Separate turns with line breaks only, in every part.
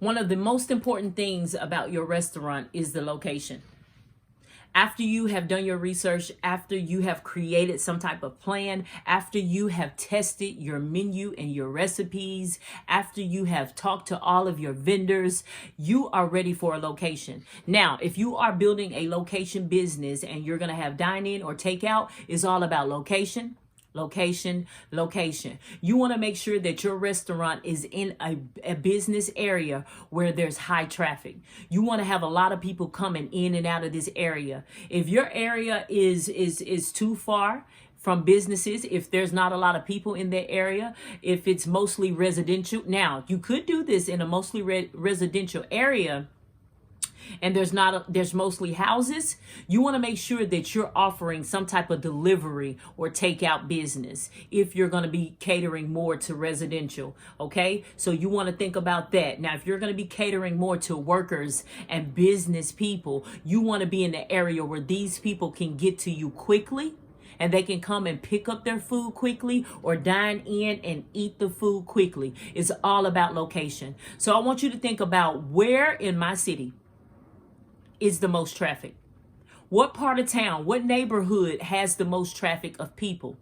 One of the most important things about your restaurant is the location. After you have done your research, after you have created some type of plan, after you have tested your menu and your recipes, after you have talked to all of your vendors, you are ready for a location. Now, if you are building a location business and you're going to have dine-in or takeout, it's all about location. Location. You want to make sure that your restaurant is in a business area where there's high traffic. You want to have a lot of people coming in and out of this area. If your area is too far from businesses, if there's not a lot of people in that area, if it's mostly residential, now you could do this in a mostly residential area, and there's mostly houses. You want to make sure that you're offering some type of delivery or takeout business if you're going to be catering more to residential. Okay, so you want to think about that. Now, if you're going to be catering more to workers and business people, you want to be in the area where these people can get to you quickly, and they can come and pick up their food quickly or dine in and eat the food quickly. It's all about location. So I want you to think about where in my city is the most traffic. What part of town, what neighborhood has the most traffic of people?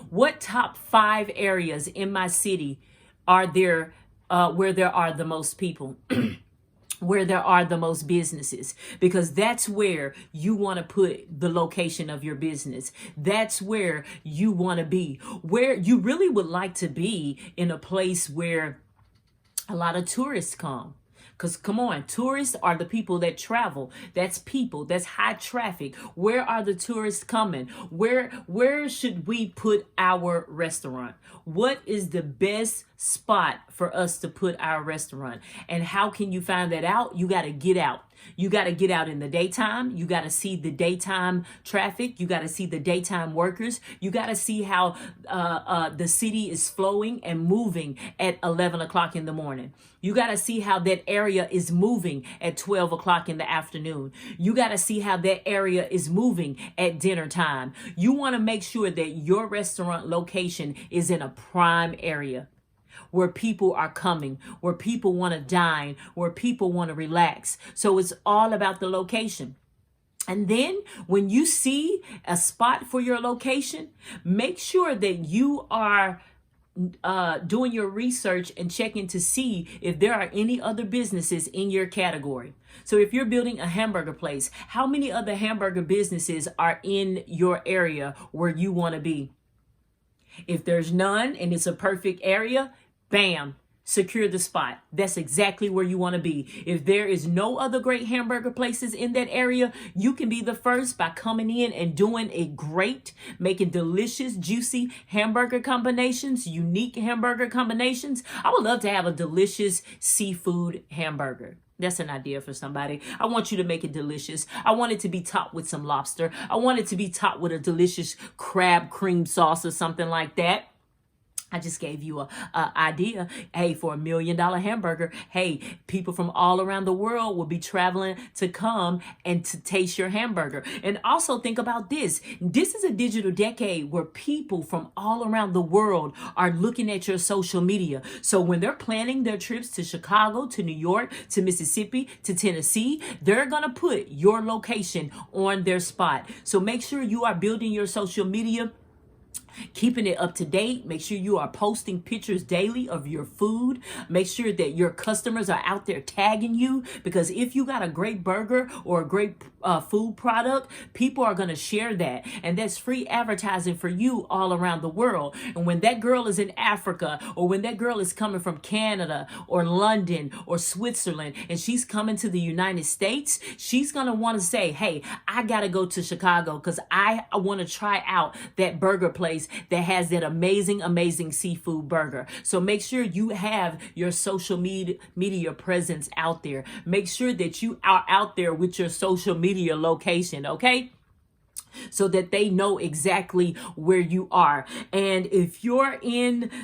What top 5 areas in my city are there where there are the most people? Where there are the most businesses, because that's where you want to put the location of your business. That's where you want to be. Where you really would like to be in a place where a lot of tourists come. Because come on, tourists are the people that travel. That's people. That's high traffic. Where are the tourists coming? Where should we put our restaurant? What is the best spot for us to put our restaurant? And how can you find that out? You got to get out. You got to get out in the daytime. You got to see the daytime traffic. You got to see the daytime workers. You got to see how the city is flowing and moving at 11 o'clock in the morning. You got to see how that area is moving at 12 o'clock in the afternoon. You got to see how that area is moving at dinner time. You want to make sure that your restaurant location is in a prime area, where people are coming, where people want to dine, where people want to relax. So it's all about the location. And then when you see a spot for your location, make sure that you are doing your research and checking to see if there are any other businesses in your category. So if you're building a hamburger place, how many other hamburger businesses are in your area where you want to be? If there's none and it's a perfect area, bam, secure the spot. That's exactly where you want to be. If there is no other great hamburger places in that area, you can be the first by coming in and doing a great, making delicious, juicy hamburger combinations, unique hamburger combinations. I would love to have a delicious seafood hamburger. That's an idea for somebody. I want you to make it delicious. I want it to be topped with some lobster. I want it to be topped with a delicious crab cream sauce or something like that. I just gave you a idea. Hey, for $1 million hamburger, hey, people from all around the world will be traveling to come and to taste your hamburger. And also think about this. This is a digital decade where people from all around the world are looking at your social media. So when they're planning their trips to Chicago, to New York, to Mississippi, to Tennessee, they're going to put your location on their spot. So make sure you are building your social media, keeping it up to date. Make sure you are posting pictures daily of your food. Make sure that your customers are out there tagging you, because if you got a great burger or a great food product, people are going to share that. And that's free advertising for you all around the world. And when that girl is in Africa, or when that girl is coming from Canada or London or Switzerland, and she's coming to the United States, she's going to want to say, hey, I got to go to Chicago because I want to try out that burger place that has that amazing seafood burger. So make sure you have your social media presence out there. Make sure that you are out there with your social media location, okay? So that they know exactly where you are. And if you're an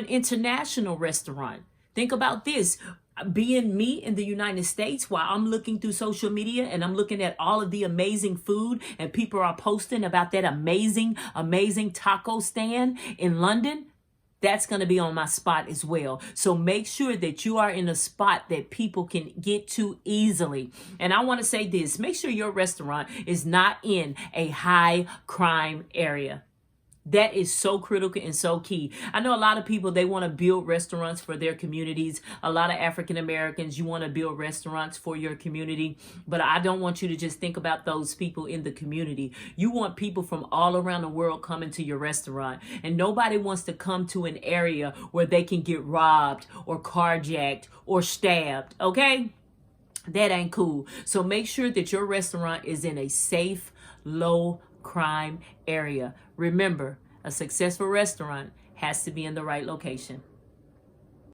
international restaurant, think about this. Being me in the United States, while I'm looking through social media and I'm looking at all of the amazing food and people are posting about that amazing taco stand in London, that's going to be on my spot as well. So make sure that you are in a spot that people can get to easily. And I want to say this, make sure your restaurant is not in a high crime area. That is so critical and so key. I know a lot of people, they want to build restaurants for their communities. A lot of African Americans, you want to build restaurants for your community. But I don't want you to just think about those people in the community. You want people from all around the world coming to your restaurant. And nobody wants to come to an area where they can get robbed or carjacked or stabbed. Okay? That ain't cool. So make sure that your restaurant is in a safe, low crime area. Remember, a successful restaurant has to be in the right location.